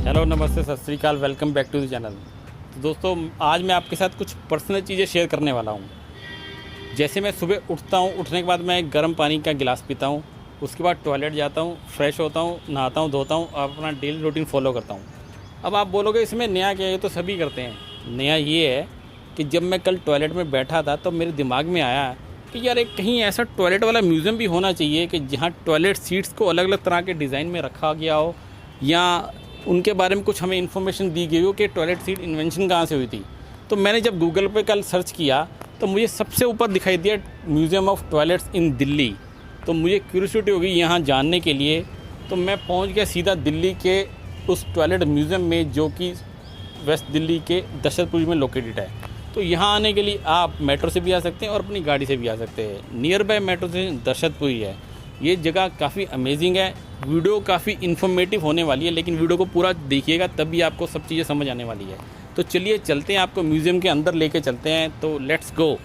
Hello, नमस्ते, सत श्री अकाल, welcome back to the channel. तो दोस्तों, आज मैं आपके साथ कुछ पर्सनल चीज़ें शेयर करने वाला हूँ। जैसे मैं सुबह उठता हूँ, उठने के बाद मैं एक गर्म पानी का गिलास पीता हूँ, उसके बाद टॉयलेट जाता हूँ, फ्रेश होता हूँ, नहाता हूँ, धोता हूँ और अपना डेली रूटीन फॉलो करता हूँ। अब आप बोलोगे इसमें नया क्या है, ये तो सभी करते हैं। नया ये है कि जब मैं कल टॉयलेट में बैठा था तो मेरे दिमाग में आया कि यार एक कहीं ऐसा टॉयलेट वाला म्यूज़ियम भी होना चाहिए कि जहाँ टॉयलेट सीट्स को अलग अलग तरह के डिज़ाइन में रखा गया हो, या उनके बारे में कुछ हमें इन्फॉर्मेशन दी गई हो कि टॉयलेट सीट इन्वेंशन कहाँ से हुई थी। तो मैंने जब गूगल पे कल सर्च किया तो मुझे सबसे ऊपर दिखाई दिया म्यूज़ियम ऑफ टॉयलेट्स इन दिल्ली। तो मुझे क्यूरियोसिटी हो गई यहाँ जानने के लिए, तो मैं पहुँच गया सीधा दिल्ली के उस टॉयलेट म्यूज़ियम में, जो कि वेस्ट दिल्ली के दशरथपुर में लोकेटेड है। तो यहाँ आने के लिए आप मेट्रो से भी आ सकते हैं और अपनी गाड़ी से भी आ सकते हैं। Nearby metro station Dashrathpur है। ये जगह काफ़ी अमेजिंग है। वीडियो काफ़ी इन्फॉर्मेटिव होने वाली है, लेकिन वीडियो को पूरा देखिएगा तभी आपको सब चीज़ें समझ आने वाली है। तो चलिए चलते हैं, आपको म्यूज़ियम के अंदर लेके चलते हैं। तो लेट्स गो।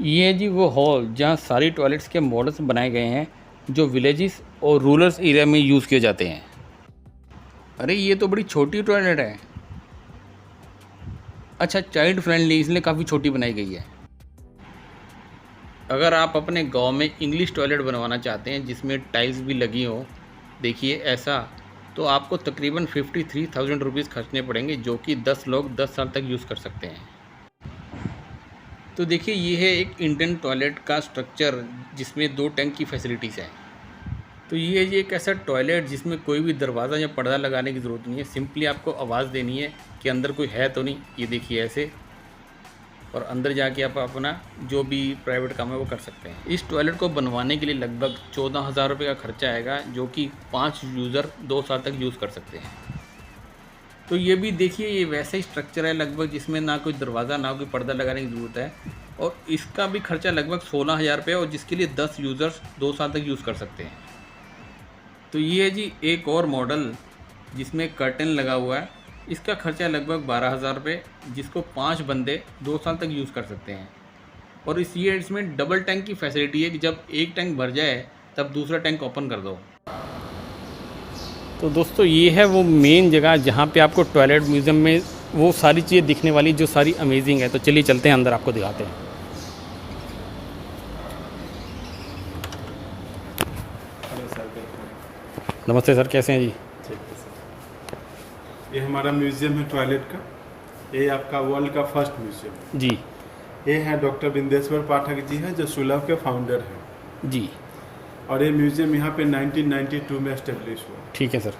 ये जी वो हॉल जहाँ सारी टॉयलेट्स के मॉडल्स बनाए गए हैं जो विलेजेस और रूरल एरिया में यूज़ किए जाते हैं। अरे ये तो बड़ी छोटी टॉयलेट है। अच्छा, चाइल्ड फ्रेंडली इसलिए काफ़ी छोटी बनाई गई है। अगर आप अपने गांव में इंग्लिश टॉयलेट बनवाना चाहते हैं जिसमें टाइल्स भी लगी हो, देखिए ऐसा, तो आपको तकरीबन 53,000 रुपीज़ खर्चने पड़ेंगे, जो कि 10 लोग 10 साल तक यूज़ कर सकते हैं। तो देखिए, ये है एक इंडियन टॉयलेट का स्ट्रक्चर जिसमें 2 टैंक की फैसिलिटीज़ हैं। तो ये है जी एक ऐसा टॉयलेट जिसमें कोई भी दरवाज़ा या पर्दा लगाने की ज़रूरत नहीं है। सिंपली आपको आवाज़ देनी है कि अंदर कोई है तो नहीं। ये देखिए ऐसे, और अंदर जाके आप अपना जो भी प्राइवेट काम है वो कर सकते हैं। इस टॉयलेट को बनवाने के लिए लगभग 14,000 रुपये का खर्चा आएगा, जो कि 5 यूज़र 2 साल तक यूज़ कर सकते हैं। तो ये भी देखिए, ये वैसा ही स्ट्रक्चर है लगभग, जिसमें ना कोई दरवाज़ा ना कोई पर्दा लगाने की ज़रूरत है, और इसका भी खर्चा लगभग 16,000 रुपये, और जिसके लिए 10 यूज़र्स 2 साल तक यूज़ कर सकते हैं। तो ये है जी एक और मॉडल जिसमें कर्टन लगा हुआ है। इसका खर्चा लगभग 12,000 रुपये, जिसको 5 बंदे 2 साल तक यूज़ कर सकते हैं। और इसमें डबल टैंक की फैसिलिटी है कि जब एक टैंक भर जाए तब दूसरा टैंक ओपन कर दो। तो दोस्तों, ये है वो मेन जगह जहाँ पे आपको टॉयलेट म्यूज़ियम में वो सारी चीज़ें दिखने वाली जो सारी अमेजिंग है। तो चलिए चलते हैं अंदर, आपको दिखाते हैं। नमस्ते सर, कैसे हैं जी? ठीक है सर। ये हमारा म्यूज़ियम है टॉयलेट का। ये आपका वर्ल्ड का फर्स्ट म्यूज़ियम जी ये है। डॉक्टर बिंदेश्वर पाठक जी हैं जो सुलभ के फाउंडर हैं जी। और ये म्यूज़ियम यहाँ पे 1992 में एस्टेब्लिश हुआ। ठीक है सर।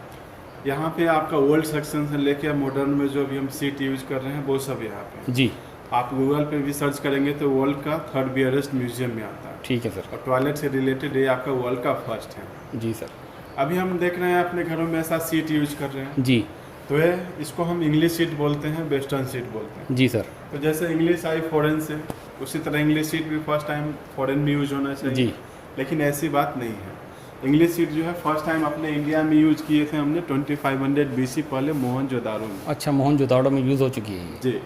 यहाँ पे आपका वर्ल्ड सेक्शन से लेकर मॉडर्न में जो भी हम सीट यूज़ कर रहे हैं वो सब यहाँ पे जी। आप गूगल पे भी सर्च करेंगे तो वर्ल्ड का 3rd बिगेस्ट म्यूज़ियम में आता है। ठीक है सर। और टॉयलेट से रिलेटेड ये आपका वर्ल्ड का फर्स्ट है। जी सर। अभी हम देख रहे हैं अपने घरों में ऐसा सीट यूज कर रहे हैं जी। तो ये इसको हम इंग्लिश सीट बोलते हैं, वेस्टर्न सीट बोलते हैं। जी सर। तो जैसे इंग्लिश आई फॉरेन से, उसी तरह इंग्लिश सीट भी फर्स्ट टाइम फॉरेन में यूज होना चाहिए। जी। लेकिन ऐसी बात नहीं है। इंग्लिश सीट जो है फर्स्ट टाइम अपने इंडिया में यूज किए थे हमने 2500 BC पहले मोहनजोदाड़ो में। अच्छा, मोहनजोदाड़ो में यूज़ हो चुकी है ये। जी।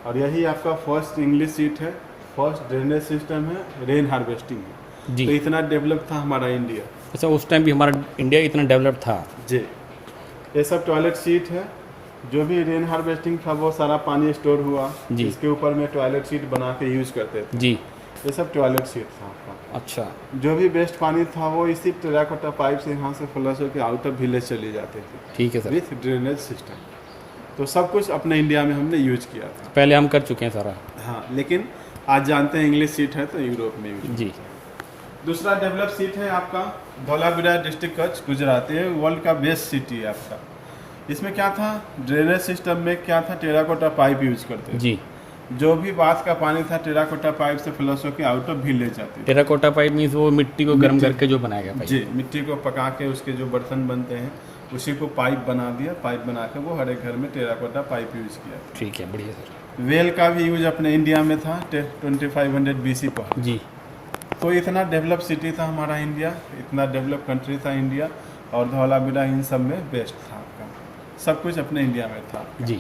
और यही आपका फर्स्ट इंग्लिश सीट है। फर्स्ट ड्रेनेज सिस्टम है, रेन हार्वेस्टिंग है। जी। तो इतना डेवलप था हमारा इंडिया। अच्छा, उस टाइम भी हमारा इंडिया इतना डेवलप था। जी। ये सब टॉयलेट सीट है। जो भी रेन हार्वेस्टिंग था वो सारा पानी स्टोर हुआ, इसके ऊपर में टॉयलेट सीट बना के यूज़ करते थे। जी। ये सब टॉयलेट सीट था आपका। अच्छा। जो भी वेस्ट पानी था वो इसी टेराकोटा पाइप से यहाँ से फ्लश होकर आउट ऑफ विलेज चले जाते थे। ठीक है सर। With drainage system. तो सब कुछ अपने इंडिया में हमने यूज किया था। पहले हम कर चुके हैं सारा। हाँ, लेकिन आज जानते हैं इंग्लिश सीट है तो यूरोप में यूज। जी। दूसरा डेवलप सीट है आपका धौलावीरा डिस्ट्रिक्ट कच्छ गुजरात। ये वर्ल्ड का बेस्ट सिटी है आपका। इसमें क्या था, ड्रेनेज सिस्टम में क्या था, टेराकोटा पाइप यूज करते थे। जी। जो भी बाथ का पानी था टेराकोटा पाइप से फ्लश होकर आउट ऑफ विलेज जाते थे। टेराकोटा पाइप मीन्स वो मिट्टी को गर्म करके जो बनाया गया पाइप। जी, मिट्टी को पका के उसके जो बर्तन बनते हैं उसी को पाइप बना दिया। पाइप बना के वो हर एक घर में टेराकोटा पाइप यूज किया। ठीक है, बढ़िया सर। वेल का भी यूज अपने इंडिया में था 2500 BC पर। जी। तो इतना डेवलप सिटी था हमारा इंडिया, इतना डेवलप कंट्री था इंडिया। और धौलावीरा इन सब में बेस्ट था आपका, सब कुछ अपने इंडिया में था। जी।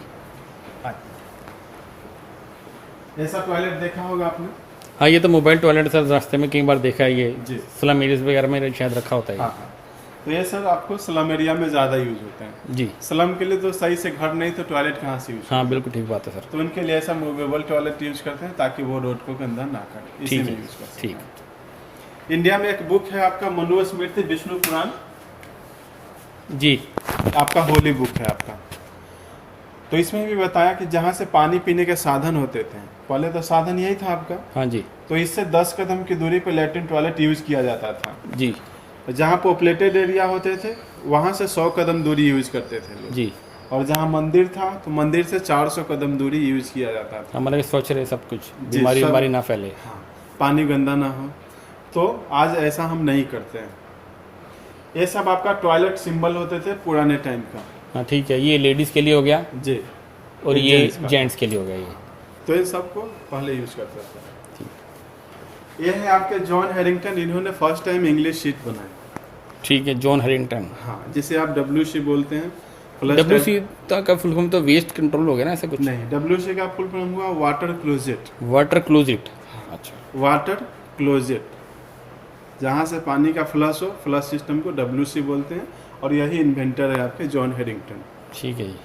ऐसा टॉयलेट देखा होगा आपने? हाँ, ये तो मोबाइल टॉयलेट सर रास्ते में कई बार देखा है, ये जी। स्लम एरियाज वगैरह में शायद रखा होता है। हाँ हाँ, तो ये सर आपको स्लम एरिया में ज़्यादा यूज होते हैं। जी। स्लम के लिए तो सही से घर नहीं तो टॉयलेट कहाँ से यूज? हाँ बिल्कुल ठीक बात है सर। तो उनके लिए ऐसा मूवेबल टॉयलेट यूज करते हैं ताकि वो रोड को गंदा ना करे, इसी ठीक में है, यूज कर सकते ठीक। हैं। इंडिया में एक बुक है आपका मनुस्मृति विष्णु पुराण, जी। आपका होली बुक है आपका। तो इसमें भी बताया कि जहाँ से पानी पीने के साधन होते थे, पहले तो साधन यही था आपका। हाँ जी। तो इससे 10 कदम की दूरी पर लैट्रिन टॉयलेट यूज किया जाता था। जी। जहाँ पॉपुलेटेड एरिया होते थे वहाँ से 100 कदम दूरी यूज करते थे लोग। जी। और जहाँ मंदिर था तो मंदिर से 400 कदम दूरी यूज किया जाता था। हमारे स्वच्छ रहे सब कुछ, जी, बीमारी सब- बीमारी ना फैले। हाँ, पानी गंदा ना हो। तो आज ऐसा हम नहीं करते हैं। ये सब आपका टॉयलेट सिंबल होते थे पुराने टाइम का। हाँ ठीक है, ये लेडीज़ के लिए हो गया जी। और ये जेंट्स का। जेंट्स के लिए हो गया ये। तो इन सबको पहले यूज करते थे। ये है आपके जॉन हैरिंगटन, इन्होंने फर्स्ट टाइम इंग्लिश शीट बनाई। ठीक है, जॉन हैरिंगटन। हाँ, जिसे आप WC बोलते हैं। WC का फुल फॉर्म तो वेस्ट कंट्रोल हो गया ना, ऐसा कुछ? नहीं, WC का फुल फॉर्म हुआ वाटर क्लोजेट। Water closet. अच्छा। वाटर क्लोजेट, जहाँ से पानी का फ्लश हो, फ्लश सिस्टम को WC बोलते हैं। और यही इन्वेंटर है आपके जॉन हैरिंगटन। ठीक है जी।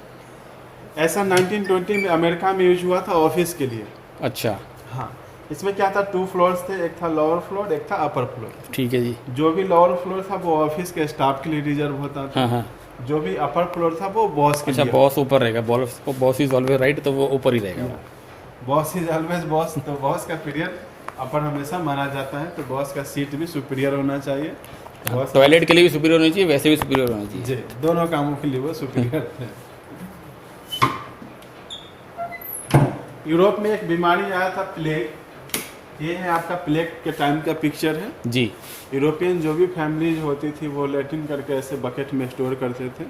ऐसा 1920 में अमेरिका में यूज हुआ था ऑफिस के लिए। अच्छा। हाँ, इसमें क्या था, 2 फ्लोर्स थे, एक था लोअर फ्लोर, एक था अपर फ्लोर। ठीक है जी। जो भी लोअर फ्लोर था वो ऑफिस के स्टाफ के लिए रिजर्व होता था। हाँ हाँ। जो भी अपर फ्लोर था वो बॉस के अच्छा, लिए। बॉस ऊपर रहेगा, बॉस इज ऑलवेज राइट, तो वो ऊपर ही रहेगा। बॉस इज ऑलवेज बॉस, तो बॉस का पीरियड अपर हमेशा माना जाता है। तो बॉस का सीट भी सुपीरियर होना चाहिए। बॉस टॉयलेट के लिए भी सुपीरियर होनी चाहिए, वैसे भी सुपीरियर होना चाहिए। जी, दोनों कामों के लिए वो सुपीरियर है। यूरोप में एक बीमारी आया था, प्लेग। ये है आपका प्लेग के टाइम का पिक्चर है। जी। यूरोपियन जो भी फैमिलीज होती थी वो लैट्रिन करके ऐसे बकेट में स्टोर करते थे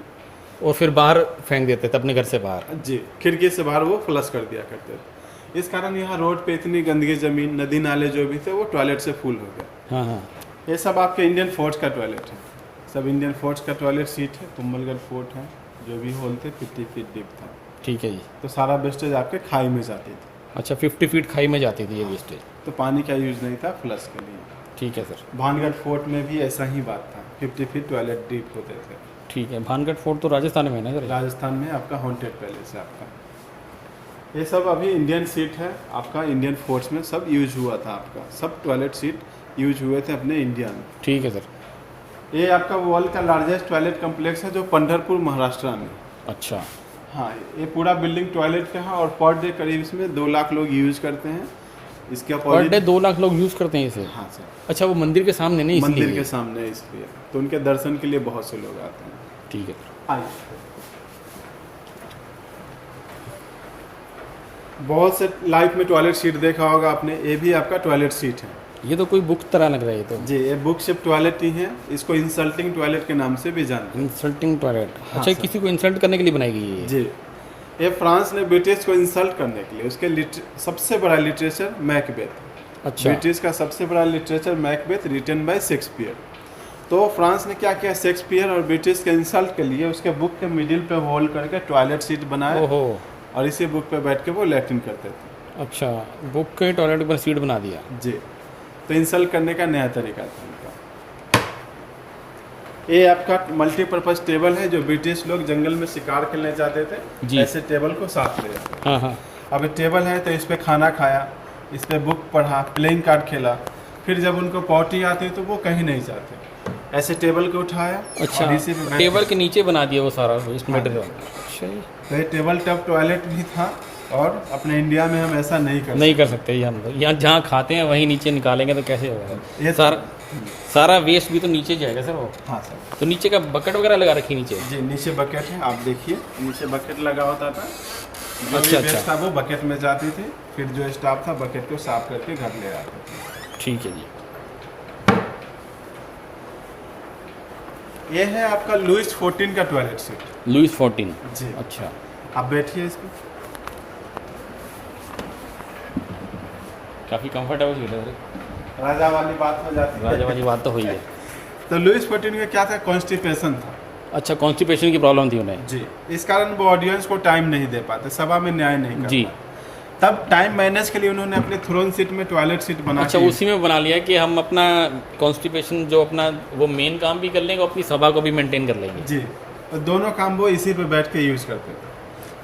और फिर बाहर फेंक देते थे अपने घर से बाहर। जी, खिड़की से बाहर वो फ्लश कर दिया करते थे। इस कारण यहाँ रोड पे इतनी गंदगी जमीन, नदी नाले जो भी थे वो टॉयलेट से फुल हो गए। हाँ हाँ। ये सब आपके इंडियन फोर्ट्स का टॉयलेट है। सब इंडियन फोर्ट्स का टॉयलेट सीट है। कुंभलगढ़ फोर्ट है, जो भी होल थे 50 फीट डीप था। ठीक है जी। तो सारा वेस्टेज आपके खाई में जाती थी। अच्छा, 50 फीट खाई में जाती थी ये वेस्टेज। तो पानी का यूज नहीं था फ्लश के लिए। ठीक है सर। भानगढ़ फोर्ट में भी ऐसा ही बात था, 50 फीट टॉयलेट डीप होते थे। ठीक है, भानगढ़ फोर्ट तो राजस्थान में है ना सर? राजस्थान में आपका हॉन्टेड पैलेस है आपका। ये सब अभी इंडियन सीट है आपका, इंडियन फोर्ट्स में सब यूज हुआ था आपका। सब टॉयलेट सीट यूज हुए थे अपने इंडिया में। ठीक है सर। ये आपका वर्ल्ड का लार्जेस्ट टॉयलेट कम्प्लेक्स है जो पंढरपुर महाराष्ट्र में। अच्छा। हाँ, ये पूरा बिल्डिंग टॉयलेट का है और पर डे करीब इसमें 2 लाख लोग यूज करते हैं। इसके पर डे 2 लाख लोग यूज़ करते हैं इसे? हाँ सर। अच्छा, वो मंदिर के सामने नहीं इसलिए? मंदिर के सामने इसलिए, तो उनके दर्शन के लिए बहुत से लोग आते हैं। ठीक है। आइए, बहुत से लाइफ में टॉयलेट सीट देखा होगा आपने। ये भी आपका टॉयलेट सीट है। ये तो कोई बुक तरह लग रहा है तो। जी, ये बुक शिप टॉयलेट ही है। इसको इंसल्टिंग टॉयलेट के नाम से भी जानते इंसल्टिंग टॉयलेट। हाँ अच्छा, सर। किसी को इंसल्ट करने के लिए बनाई गई है हैं। ये? जी, ये फ्रांस ने ब्रिटिश को इंसल्ट करने के लिए, उसके सबसे बड़ा लिटरेचर मैकबेथ। अच्छा। ब्रिटिश का सबसे बड़ा literature Macbeth written by Shakespeare. तो फ्रांस ने क्या किया, शेक्सपियर और ब्रिटिश के इंसल्ट के लिए उसके बुक के मिडिल पे होल करके टॉयलेट सीट बनाया। ओहो। और इसी बुक पे बैठ के वो लैट्रिन करते थे। अच्छा, बुक के टॉयलेट पर सीट बना दिया। जी, तो इंसल्ट करने का नया तरीका था उनका। ये आपका मल्टीपर्पज टेबल है जो ब्रिटिश लोग जंगल में शिकार खेलने जाते थे। जी। ऐसे टेबल को साथ ले जाते। हाँ हाँ। अब ये टेबल है तो इस पे खाना खाया, इस पे बुक पढ़ा, प्लेइंग कार्ड खेला। फिर जब उनको पॉटी आती तो वो कहीं नहीं जाते, ऐसे टेबल को उठाया। अच्छा, और इसी पे बैठ टेबल के नीचे बना दिया वो सारा वेस्ट हाँ। मटेरियल। अच्छा जी। तो ये टेबल टॉप टॉयलेट भी था। और अपने इंडिया में हम ऐसा नहीं कर नहीं कर सकते ये हम लोग। यहाँ जहाँ खाते हैं वहीं नीचे निकालेंगे तो कैसे होगा? ये सारा वेस्ट भी तो नीचे जाएगा सर वो। हाँ सर। तो नीचे का बकेट वगैरह लगा रखी नीचे? जी, नीचे बकेट है, आप देखिए नीचे बकेट लगा होता था। जो अच्छा, भी वेस्ट अच्छा। था वो बकेट में जाती थी। फिर जो स्टाफ था बकेट को साफ करके घर ले आते थे। ठीक है जी। ये है आपका लुइस 14 का टॉयलेट सीट। लुइस 14। जी। अच्छा। आप बैठिए इस पे। काफ़ी कंफर्टेबल सीट है सर। राजा वाली बात हो जाती है। राजा वाली बात तो हुई है। तो लुइस 14 का क्या था, कॉन्स्टिपेशन था। अच्छा, कॉन्स्टिपेशन की प्रॉब्लम थी उन्हें। जी, इस कारण वो ऑडियंस को टाइम नहीं दे पाते, सभा में न्याय नहीं कर जी। पाते। तब टाइम मैनेज के लिए उन्होंने अपने थ्रोन सीट में टॉयलेट सीट बना अच्छा, के, उसी में बना लिया कि हम अपना कॉन्स्टिपेशन जो अपना वो मेन काम भी कर लेंगे और अपनी सभा को भी मेंटेन कर लेंगे। जी, और दोनों काम वो इसी पे बैठ के यूज़ करते थे।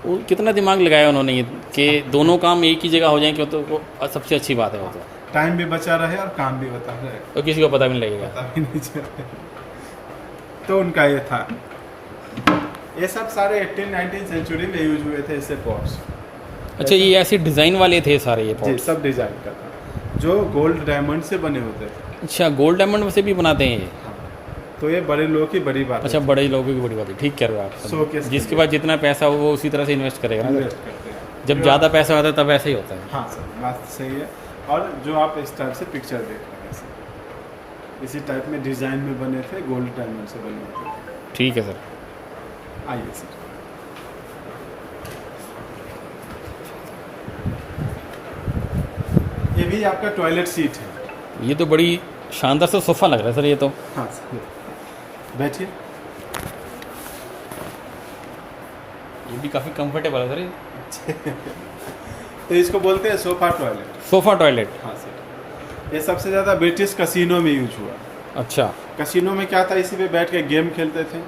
वो कितना दिमाग लगाया उन्होंने ये कि दोनों काम एक ही जगह हो जाएं, क्यों? तो वो सबसे अच्छी बात है वो तो। टाइम भी बचा रहे और काम भी बता रहे, तो किसी को पता भी नहीं लगेगा। पता भी नहीं चलता। तो उनका ये था। ये सब सारे 18-19 सेंचुरी में यूज हुए थे ऐसे पॉट्स। अच्छा, ये ऐसे डिज़ाइन वाले थे सारे ये जी, पॉट? सब डिजाइन का था, जो गोल्ड डायमंड से बने होते थे। अच्छा, गोल्ड डायमंड से भी बनाते हैं ये? तो ये बड़े लोगों की बड़ी बात अच्छा, बड़े लोगों की बड़ी बात है, ठीक कह रहे हो आप। Showcase जिसके के पास जितना पैसा हो वो उसी तरह से इन्वेस्ट करेगा ना। इन्वेस्ट करते हैं। जब ज़्यादा पैसा होता है तब ऐसे ही होता है। हाँ सर, बात सही है। और जो आप इस टाइप से पिक्चर देख रहे हैं, इसी टाइप में डिजाइन में बने थे, गोल्ड डायमंड से बने होते थे। ठीक है सर। आइए सर, ये भी आपका टॉयलेट सीट है। ये तो बड़ी शानदार सा सोफ़ा लग रहा है सर ये तो। हाँ सर, बैठिए। ये भी काफ़ी कंफर्टेबल है सर ये। तो इसको बोलते हैं सोफा टॉयलेट। Sofa toilet. हाँ सर, ये सबसे ज़्यादा ब्रिटिश कसिनो में यूज हुआ। अच्छा। कसिनो में क्या था, इसी पे बैठ के गेम खेलते थे।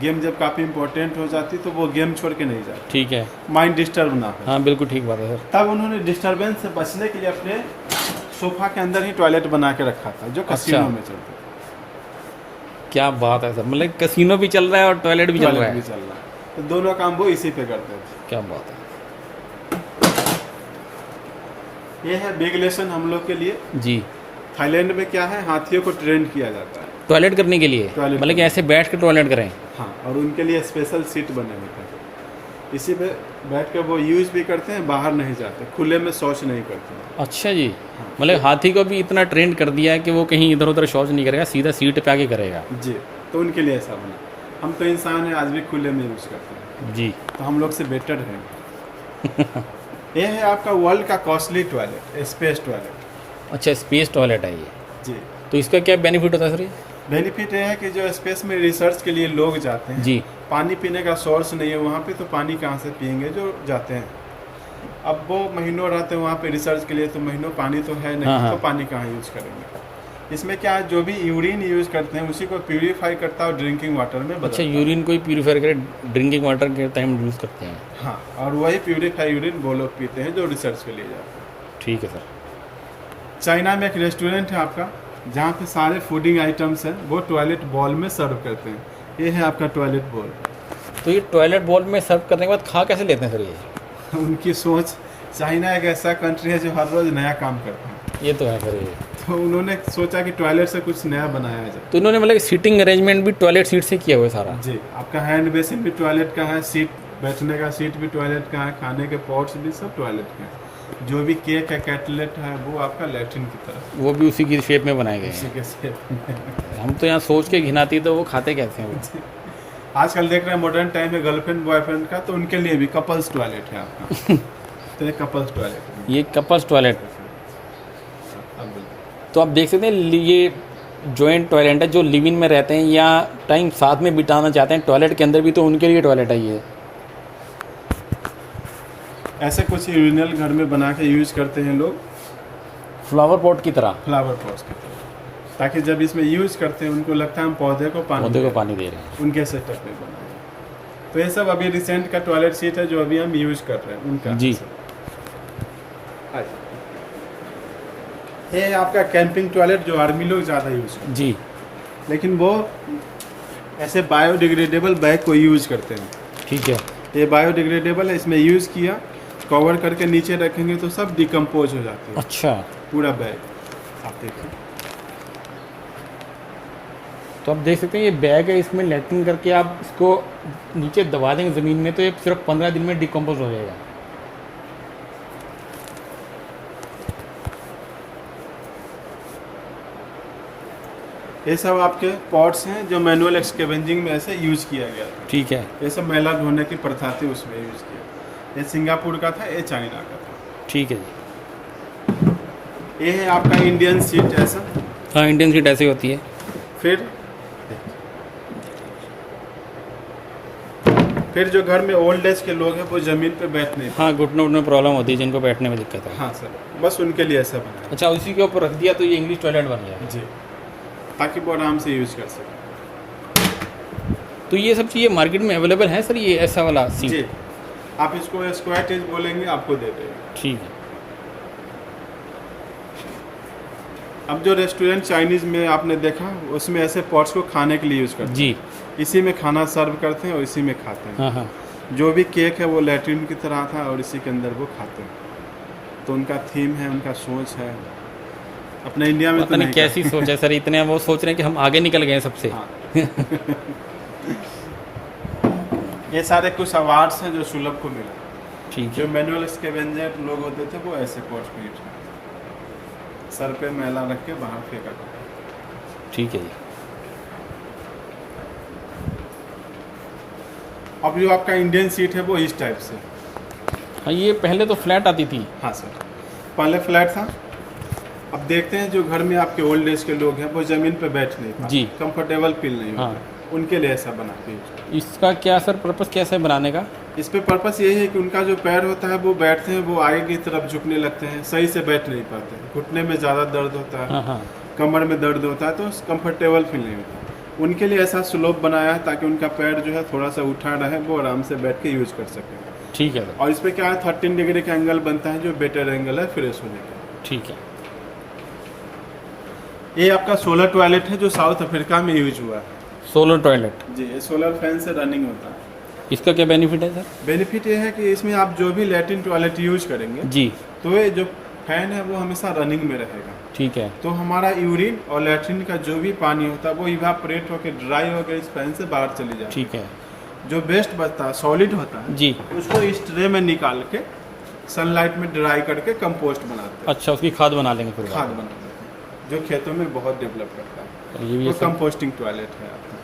गेम जब काफ़ी इंपॉर्टेंट हो जाती तो वो गेम छोड़ के नहीं जाते, ठीक है। माइंड डिस्टर्ब ना हो। हाँ बिल्कुल ठीक बात है सर। तब उन्होंने डिस्टर्बेंस से बचने के लिए अपने सोफा के अंदर ही टॉयलेट बना के रखा था, जो कसिनो में चलता था। क्या बात है सर, मतलब कसिनो भी चल रहा है और टॉयलेट भी चल रहा टॉयलेट भी है। चल रहा है, तो दोनों काम वो इसी पे करते थे। क्या बात है। ये है बिग लेसन हम लोग के लिए। जी। थाईलैंड में क्या है, हाथियों को ट्रेन किया जाता है टॉयलेट करने के लिए, टॉयलेट मतलब कि ऐसे बैठ के टॉयलेट करें। हाँ, और उनके लिए स्पेशल सीट बने हुए हैं, इसी पे बैठ के वो यूज भी करते हैं, बाहर नहीं जाते, खुले में शौच नहीं करते। अच्छा जी, मतलब हाथी को भी इतना ट्रेन कर दिया है कि वो कहीं इधर उधर शौच नहीं करेगा, सीधा सीट पे आके करेगा। जी, तो उनके लिए ऐसा बना। हम तो इंसान हैं, आज भी खुले में यूज करते हैं जी। तो हम लोग से बेटर है। ये है आपका वर्ल्ड का कॉस्टली टॉयलेट, स्पेस टॉयलेट। अच्छा, स्पेस टॉयलेट है ये। जी, तो इसका क्या बेनिफिट होता है सर ये? बेनिफिट ये है कि जो स्पेस में रिसर्च के लिए लोग जाते हैं, जी। पानी पीने का सोर्स नहीं है वहाँ पे, तो पानी कहाँ से पियेंगे जो जाते हैं। अब वो महीनों रहते हैं वहाँ पे रिसर्च के लिए, तो महीनों पानी तो है नहीं। हाँ। तो पानी कहाँ यूज़ करेंगे। इसमें क्या है, जो भी यूरिन यूज़ करते हैं उसी को प्यूरीफाई करता है और ड्रिंकिंग वाटर में बदलता अच्छा, है। यूरिन को ही प्यूरीफाई करके ड्रिंकिंग वाटर के टाइम यूज़ करते हैं। हाँ, और वही प्यूरीफाई यूरिन वो लोग पीते हैं जो रिसर्च के लिए जाते हैं। ठीक है सर। चाइना में एक रेस्टोरेंट है आपका, जहाँ पे सारे फूडिंग आइटम्स हैं, वो टॉयलेट बॉल में सर्व करते हैं। ये है आपका टॉयलेट बॉल। तो ये टॉयलेट बॉल में सर्व करने के बाद खा कैसे लेते हैं सर ये? उनकी सोच, चाइना एक ऐसा कंट्री है जो हर रोज़ नया काम करता है। ये तो है सर ये। तो उन्होंने सोचा कि टॉयलेट से कुछ नया बनाया जाए। तो इन्होंने मतलब सीटिंग अरेंजमेंट भी टॉयलेट सीट से किया हुआ है सारा? जी, आपका हैंड बेसिन भी टॉयलेट का है, सीट बैठने का सीट भी टॉयलेट का है, खाने के पॉट्स भी सब टॉयलेट के हैं। जो भी केक है, कैटलेट है, वो आपका लैट्रिन की तरफ, वो भी उसी की शेप में बनाए गए उसी हैं। के शेप में। हम तो यहाँ सोच के घिनाती तो वो खाते कैसे हैं वो? आजकल देख रहे हैं मॉडर्न टाइम में गर्लफ्रेंड बॉयफ्रेंड का, तो उनके लिए भी कपल्स टॉयलेट है आपका। तो ये कपल्स टॉयलेट। ये कपल्स टॉयलेट। तो आप देख सकते हैं ये जॉइंट टॉयलेट है, जो लिव इन में रहते हैं या टाइम साथ में बिताना चाहते हैं टॉयलेट के अंदर भी, तो उनके लिए टॉयलेट है ये। ऐसे कुछ यूरिनल घर में बना के यूज करते हैं लोग, फ्लावर पॉट की तरह, फ्लावर पॉट्स की तरह, ताकि जब इसमें यूज करते हैं उनको लगता है हम पौधे को पानी दे रहे हैं। उनके सेटअप में बनाए। तो ये सब अभी रिसेंट का टॉयलेट सीट है जो अभी हम यूज कर रहे हैं उनका। जी। ये है आपका कैंपिंग टॉयलेट जो आर्मी लोग ज़्यादा यूज करते हैं। जी। लेकिन वो ऐसे बायोडिग्रेडेबल बैग को यूज करते हैं। ठीक है। ये बायोडिग्रेडेबल है, इसमें यूज़ किया, कवर करके नीचे रखेंगे तो सब डिकम्पोज हो जाते हैं। अच्छा। पूरा बैग आप देखिए। तो आप देख सकते हैं ये बैग है, इसमें लैट्रिन करके आप इसको नीचे दबा देंगे ज़मीन में तो ये सिर्फ 15 दिन में डिकम्पोज हो जाएगा। ये सब आपके पॉट्स हैं जो मैनुअल एक्सकेवेंजिंग में ऐसे यूज किया गया था। ठीक है। ये सब मैला ढोने की प्रथा थी, उसमें यूज किया। ये सिंगापुर का था, ये चाइना का था। ठीक है जी। ये है आपका इंडियन सीट ऐसा। हाँ, इंडियन सीट ऐसी होती है। फिर फिर जो घर में ओल्ड एज के लोग हैं वो ज़मीन पे बैठ नहीं हाँ, घुटने उठने में प्रॉब्लम होती है, जिनको बैठने में दिक्कत है। हाँ सर, बस उनके लिए ऐसा बनाया अच्छा, उसी के ऊपर रख दिया तो ये इंग्लिश टॉयलेट बन गया। जी, ताकि वो आराम से यूज़ कर सकें। तो ये सब चीज़ें मार्केट में अवेलेबल है सर, ये ऐसा वाला सीट? जी, आप इसको स्क्वायर टेज बोलेंगे, आपको दे देंगे। ठीक है। अब जो रेस्टोरेंट चाइनीज़ में आपने देखा, उसमें ऐसे पॉट्स को खाने के लिए यूज़ करते हैं। जी, इसी में खाना सर्व करते हैं और इसी में खाते हैं। हाँ हाँ। जो भी केक है वो लैट्रिन की तरह था और इसी के अंदर वो खाते हैं। तो उनका थीम है, उनका सोच है, अपने इंडिया में पता तो नहीं नहीं कैसी सोच है सर, इतने वो सोच रहे हैं कि हम आगे निकल गए हैं सबसे। हाँ। ये सारे कुछ अवार्ड्स हैं जो सुलभ को मिला। ठीक जो है। मैनुअल स्कैवेंजर लोग होते थे वो ऐसे पॉट्स में यूज करते थे। सर पे मैला रख के बाहर फेंका करते। ठीक है जी। अब जो आपका इंडियन सीट है वो इस टाइप से। हाँ, ये पहले तो फ्लैट आती थी। हाँ सर, पहले फ्लैट था। अब देखते हैं जो घर में आपके ओल्ड एज के लोग हैं वो ज़मीन पे बैठ नहीं पाते, जी। कंफर्टेबल फील नहीं होता, हाँ। उनके लिए ऐसा बना के यूज करते इसका क्या सर पर्पस कैसे बनाने का? हैं। इस पे पर्पस यही है कि उनका जो पैर होता है वो बैठते हैं, वो आगे की तरफ झुकने लगते हैं, सही से बैठ नहीं पाते, घुटने में ज़्यादा दर्द होता है, हाँ हाँ। कमर में दर्द होता है, तो कंफर्टेबल फील नहीं होता। उनके लिए ऐसा स्लोप बनाया है ताकि उनका पैर जो है थोड़ा सा उठा रहे, वो आराम से बैठ के यूज कर सकें। ठीक है सर। और इस पे क्या है, 13 डिग्री का एंगल बनता है जो बेटर एंगल है फ्रेश होने का। ठीक है। ये आपका सोलर टॉयलेट है जो साउथ अफ्रीका में यूज हुआ है। सोलर टॉयलेट, जी, ये सोलर फैन से रनिंग होता है। इसका क्या बेनिफिट है सर? बेनिफिट ये है कि इसमें आप जो भी लैट्रिन टॉयलेट यूज करेंगे जी। तो ये जो फैन है वो हमेशा रनिंग में रहेगा। ठीक है। तो हमारा यूरिन और लैट्रिन का जो भी पानी होता है वो इवापोरेट होकर ड्राई होकर इस फैन से बाहर चली जाती है। ठीक है जो वेस्ट बचता है, सॉलिड होता है, जी। उसको इस ट्रे में निकाल के सनलाइट में ड्राई करके कंपोस्ट बनाते हैं, अच्छा, उसकी खाद बना लेंगे फिर? खाद बनाते हैं, जो खेतों में बहुत डेवलप करता है। ये भी वो सर, कंपोस्टिंग टॉयलेट है आपका।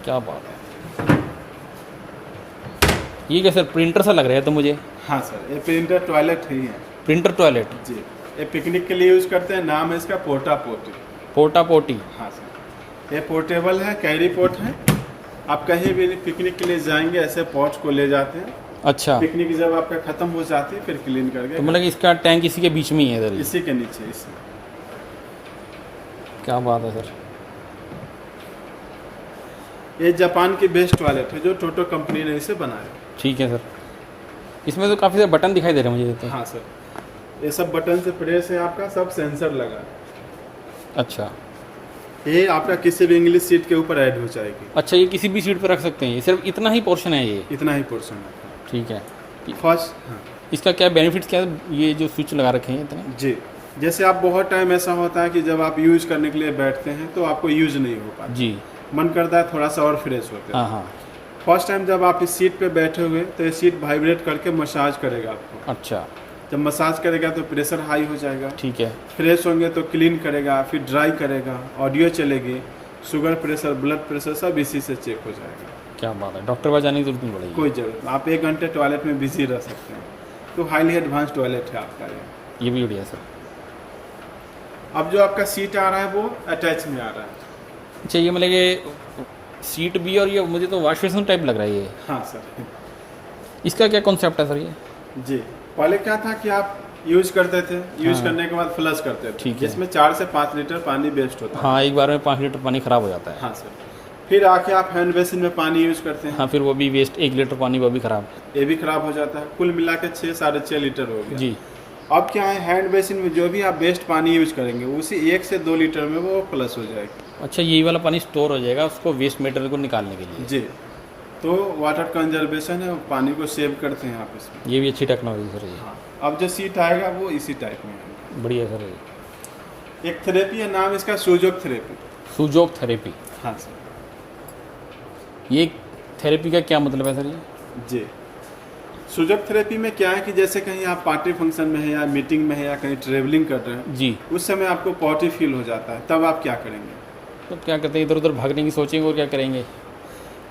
क्या बात है। ये क्या सर, प्रिंटर सा लग रहा है तो मुझे? हाँ सर, ये प्रिंटर टॉयलेट ही है। Printer toilet? जी, ये पिकनिक के लिए यूज करते हैं, नाम है इसका पोर्टा पोटी। पोर्टा पोटी? हाँ सर, ये पोर्टेबल है, कैरी पोट है। आप कहीं भी पिकनिक के लिए जाएंगे ऐसे पॉट्स को ले जाते हैं। अच्छा, पिकनिक जब आपका खत्म हो जाती है फिर क्लीन करके तो मतलब इसका टैंक इसी के बीच में ही है इधर? इसी के नीचे। इसी क्या बात है सर। ये जापान की बेस्ट टॉयलेट है जो टोटो कंपनी ने इसे बनाया। ठीक है सर। इसमें तो काफ़ी सारे बटन दिखाई दे रहे हैं मुझे तो। हाँ सर, ये सब बटन से प्रेस है, आपका सब सेंसर लगा है। अच्छा। ये आपका किसी भी इंग्लिश सीट के ऊपर ऐड हो जाएगी। अच्छा, ये किसी भी सीट पर रख सकते हैं? ये सिर्फ इतना ही पोर्शन है ये? इतना ही पोर्शन है। ठीक है। फर्स्ट, हाँ इसका क्या बेनिफिट्स क्या है, ये जो स्विच लगा रखे हैं इतने? जी, जैसे आप बहुत टाइम ऐसा होता है कि जब आप यूज करने के लिए बैठते हैं तो आपको यूज नहीं हो पाता, जी। मन करता है थोड़ा सा और फ्रेश होते हैं। हाँ हाँ। फर्स्ट टाइम जब आप इस सीट पे बैठे हुए तो ये सीट वाइब्रेट करके मसाज करेगा आपको। अच्छा। जब मसाज करेगा तो प्रेशर हाई हो जाएगा, ठीक है। फ्रेश होंगे तो क्लीन करेगा, फिर ड्राई करेगा, ऑडियो चलेगी, शुगर प्रेशर, ब्लड प्रेशर सब इसी से चेक हो जाएगा। क्या बात है, डॉक्टर पास जाने की जरूरत नहीं पड़ेगी? कोई जरूरत नहीं, आप 1 घंटे टॉयलेट में बिजी रह सकते हैं। तो हाईली एडवांस टॉयलेट है आपका ये भी बढ़िया सर। अब जो आपका सीट आ रहा है वो अटैच में आ रहा है। अच्छा, ये मतलब ये सीट भी, और ये मुझे तो वॉश बेसिन टाइप लग रहा है ये। हाँ सर। इसका क्या कॉन्सेप्ट है सर ये? जी, पहले क्या था कि आप यूज करते थे, यूज हाँ। करने के बाद फ्लश करते थे, ठीक है। जिसमें 4 से 5 लीटर पानी वेस्ट होता है। हाँ, एक बार में 5 लीटर पानी खराब हो जाता है। हाँ सर, फिर आके आप हैंड बेसिन में पानी यूज करते हैं। हाँ, फिर वो भी वेस्ट, 1 लीटर पानी वो भी खराब। ये भी खराब हो जाता है, कुल मिला के 6 साढ़े 6 लीटर हो गया। जी। अब क्या है, हैंड बेसिन में जो भी आप वेस्ट पानी यूज करेंगे उसी 1 से 2 लीटर में वो प्लस हो जाएगी। अच्छा, ये वाला पानी स्टोर हो जाएगा उसको वेस्ट मटेरियल को निकालने के लिए? जी, तो वाटर कंजर्वेशन है, पानी को सेव करते हैं आप इसमें। ये भी अच्छी टेक्नोलॉजी सर ये। हाँ, अब जो सीट आएगा वो इसी टाइप में है। बढ़िया सर ये। एक थेरेपी है, नाम इसका सुजोक थेरेपी। Sujok therapy? हाँ सर। ये थेरेपी का क्या मतलब है सर ये? जी, सुजोक थेरेपी में क्या है कि जैसे कहीं आप पार्टी फंक्शन में है या मीटिंग में है या कहीं ट्रेवलिंग कर रहे हैं जी, उस समय आपको पॉटी फील हो जाता है, तब आप क्या करेंगे? तो क्या करते हैं, इधर उधर भागने की सोचेंगे और क्या करेंगे?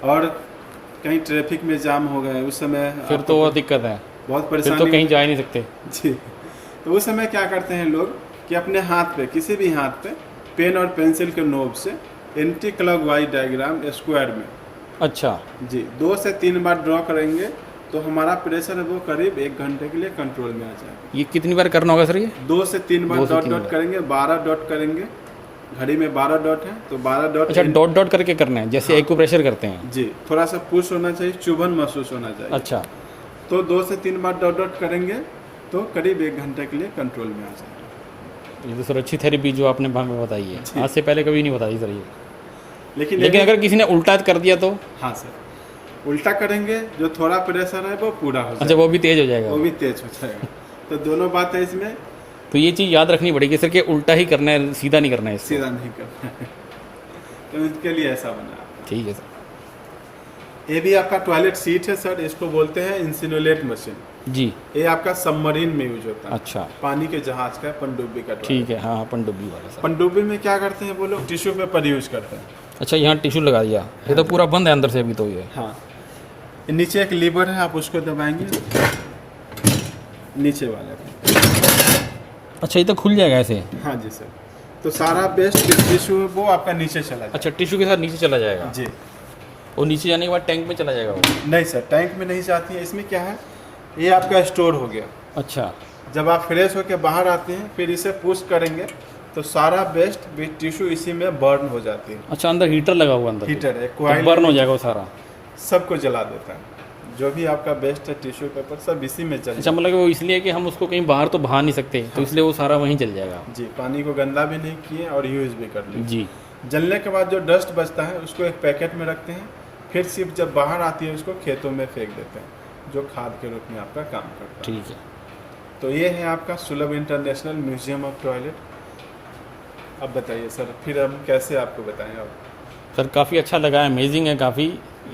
और कहीं ट्रैफिक में जाम हो गए उस समय फिर तो वो दिक्कत है, बहुत फिर परेशानी तो कहीं हो- जा ही नहीं सकते। जी, तो उस समय क्या करते हैं लोग कि अपने हाथ पे, किसी भी हाथ पे पेन और पेंसिल के नोब से एंटी क्लॉकवाइज डायग्राम स्क्वायर में अच्छा, जी 2 से 3 बार ड्रॉ करेंगे तो हमारा प्रेशर है वो करीब 1 घंटे के लिए कंट्रोल में आ जाएगा। ये कितनी बार करना होगा सर ये? 2 से 3 बार 2 से डॉट 3 डॉट बार। करेंगे, 12 डॉट करेंगे। घड़ी में 12 डॉट है तो 12 डॉट। अच्छा, डॉट डॉट करके करना है जैसे एक्यूप्रेशर करते हैं? जी, थोड़ा सा पुश होना चाहिए, चुभन महसूस होना चाहिए। अच्छा, तो 2 से 3 बार डॉट डॉट करेंगे तो करीब 1 घंटे के लिए कंट्रोल में आ जाएगा। ये तो सर अच्छी थेरेपी जो आपने हमें बताई है, आज से पहले कभी नहीं बताई सर ये। लेकिन अगर किसी ने उल्टा कर दिया तो? हाँ सर, उल्टा करेंगे जो थोड़ा प्रेशर है वो पूरा हो जाएगा। अच्छा, वो भी तेज हो जाएगा? वो भी तेज हो जाएगा। तो दोनों बात है इसमें। तो ये चीज़ याद रखनी पड़ेगी सर कि उल्टा ही करना है, सीधा नहीं करना है इसको। सीधा नहीं करना है। तो इसके लिए ऐसा बना है। ठीक है सर। ये भी आपका टॉयलेट सीट है सर, इसको बोलते हैं इंसिनुलेट मशीन। जी, ये आपका सबमरीन में यूज होता है। अच्छा, पानी के जहाज का, पनडुब्बी का toilet। ठीक है। हाँ, पनडुब्बी वाला सर। पनडुब्बी में क्या करते हैं वो लोग, टिश्यू पेपर यूज करते हैं। अच्छा, यहाँ टिश्यू लगा दिया, ये तो पूरा बंद है अंदर से अभी तो ये। हाँ, नीचे एक लीवर है, आप उसको दबाएंगे नीचे वाले पे। अच्छा, ये तो खुल जाएगा ऐसे? हाँ जी सर, तो सारा वेस्ट टिश्यू वो आपका नीचे चला जाए। अच्छा, टिश्यू के साथ नीचे चला जाएगा? जी, और नीचे जाने के बाद टैंक में चला जाएगा वो? नहीं सर, टैंक में नहीं जाती है। इसमें क्या है, ये आपका स्टोर हो गया। अच्छा, जब आप फ्रेश होकर बाहर आते हैं फिर इसे पुश करेंगे तो सारा वेस्ट टिश्यू इसी में बर्न हो जाती है। अच्छा, अंदर हीटर लगा हुआ अंदर? हीटर है, तो कोयल बर्न हो जाएगा वो सारा? सबको जला देता है, जो भी आपका वेस्ट है टिश्यू पेपर सब इसी में चल। अच्छा, मतलब वो इसलिए कि हम उसको कहीं बाहर तो बहा नहीं सकते, तो इसलिए वो सारा वहीं चल जाएगा? जी, पानी को गंदा भी नहीं किए और यूज भी कर लिए। जी, जलने के बाद जो डस्ट बचता है उसको एक पैकेट में रखते हैं, फिर सिर्फ जब बाहर आती है उसको खेतों में फेंक देते हैं, जो खाद के रूप में आपका काम करता है। ठीक है। तो ये है आपका सुलभ इंटरनेशनल म्यूजियम ऑफ टॉयलेट। अब बताइए सर, फिर हम कैसे आपको बताएं। अब सर काफ़ी अच्छा लगा, अमेजिंग है काफ़ी।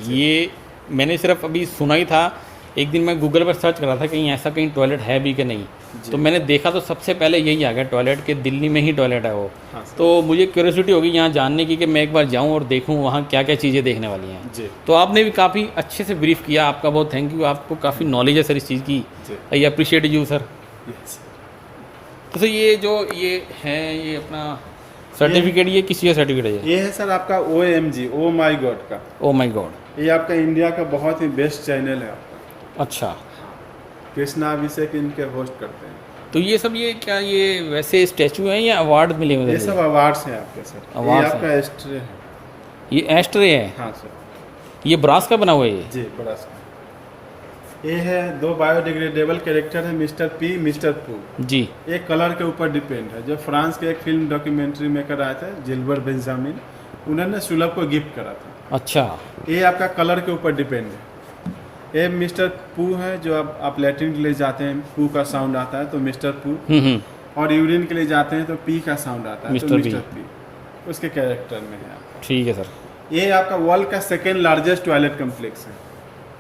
ये मैंने सिर्फ अभी सुना ही था, एक दिन मैं गूगल पर सर्च कर रहा था कहीं ऐसा कहीं टॉयलेट है भी कि नहीं, तो मैंने देखा तो सबसे पहले यही आ गया टॉयलेट, के दिल्ली में ही टॉयलेट है वो। हाँ सर। तो मुझे क्यूरियोसिटी होगी यहाँ जानने की कि मैं एक बार जाऊँ और देखूँ वहाँ क्या क्या चीज़ें देखने वाली हैं। जी तो आपने भी काफ़ी अच्छे से ब्रीफ किया, आपका बहुत थैंक यू, आपको काफ़ी नॉलेज है सर इस चीज़ की। जी, I appreciate you sir. Yes. तो सर ये जो ये है, ये अपना सर्टिफिकेट, ये किस चीज़ का सर्टिफिकेट है? ये है सर आपका OMG, ओ माई गॉड का। ओ माई गॉड, ये आपका इंडिया का बहुत ही बेस्ट चैनल है आपका। अच्छा। कृष्णा अभिषेक इनके होस्ट करते हैं। तो ये सब ये क्या ये वैसे स्टैचू हैं या अवार्ड मिले हुए ये हैं? सब अवार्ड्स हैं आपके सर। ये Awards आपका एस्ट्रे है। ये एस्ट्रे है? हाँ सर। ये ब्रास का बना हुआ है ये? जी, बड़ा सा। ये है 2 बायोडिग्रेडेबल कैरेक्टर है, मिस्टर पी, मिस्टर पू। जी, ये कलर के ऊपर डिपेंड है। जो फ्रांस के एक फिल्म डॉक्यूमेंट्री मेकर आए थे, जिल्बर बेंजामिन, उन्होंने सुलभ को गिफ्ट करा था। अच्छा। ये आपका कलर के ऊपर डिपेंड है। ये मिस्टर पू है, जो आप लैट्रिन के लिए जाते हैं पू का साउंड आता है तो मिस्टर पू, और यूरिन के लिए जाते हैं तो पी का साउंड आता है तो मिस्टर पी। उसके कैरेक्टर में है आपका। ठीक है सर। ये आपका वर्ल्ड का सेकेंड लार्जेस्ट टॉयलेट कम्प्लेक्स है।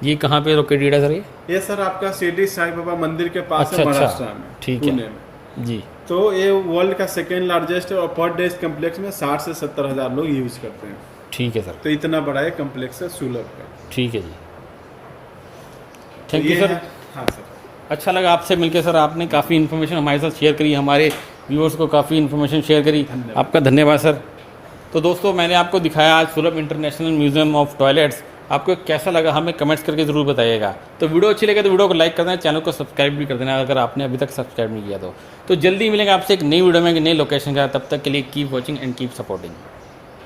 ये कहाँ पे लोकेटेड है सर ये सर आपका शिरडी साई बाबा मंदिर के पास है, अच्छा, महाराष्ट्र में, ठीक है। पुणे में। जी, तो ये वर्ल्ड का सेकेंड लार्जेस्ट है और पर डे इस कम्प्लेक्स में 60 से 70 हज़ार लोग यूज करते हैं। ठीक है सर। तो इतना बड़ा ये कम्प्लेक्स है सुलभ का। ठीक है जी, तो थैंक यू ये सर। है। हाँ सर, अच्छा लगा आपसे मिलकर सर, आपने काफ़ी इन्फॉर्मेशन हमारे साथ शेयर करी, हमारे व्यूअर्स को काफ़ी इन्फॉर्मेशन शेयर करी, आपका धन्यवाद सर। तो दोस्तों मैंने आपको दिखाया आज सुलभ इंटरनेशनल म्यूजियम ऑफ टॉयलेट्स। आपको कैसा लगा हमें कमेंट्स करके ज़रूर बताइएगा। तो वीडियो अच्छी लगे तो वीडियो को लाइक कर देना, चैनल को सब्सक्राइब भी कर देना अगर आपने अभी तक सब्सक्राइब नहीं किया तो जल्दी मिलेंगे आपसे एक नई वीडियो में, एक नई लोकेशन का। तब तक के लिए keep watching and keep supporting.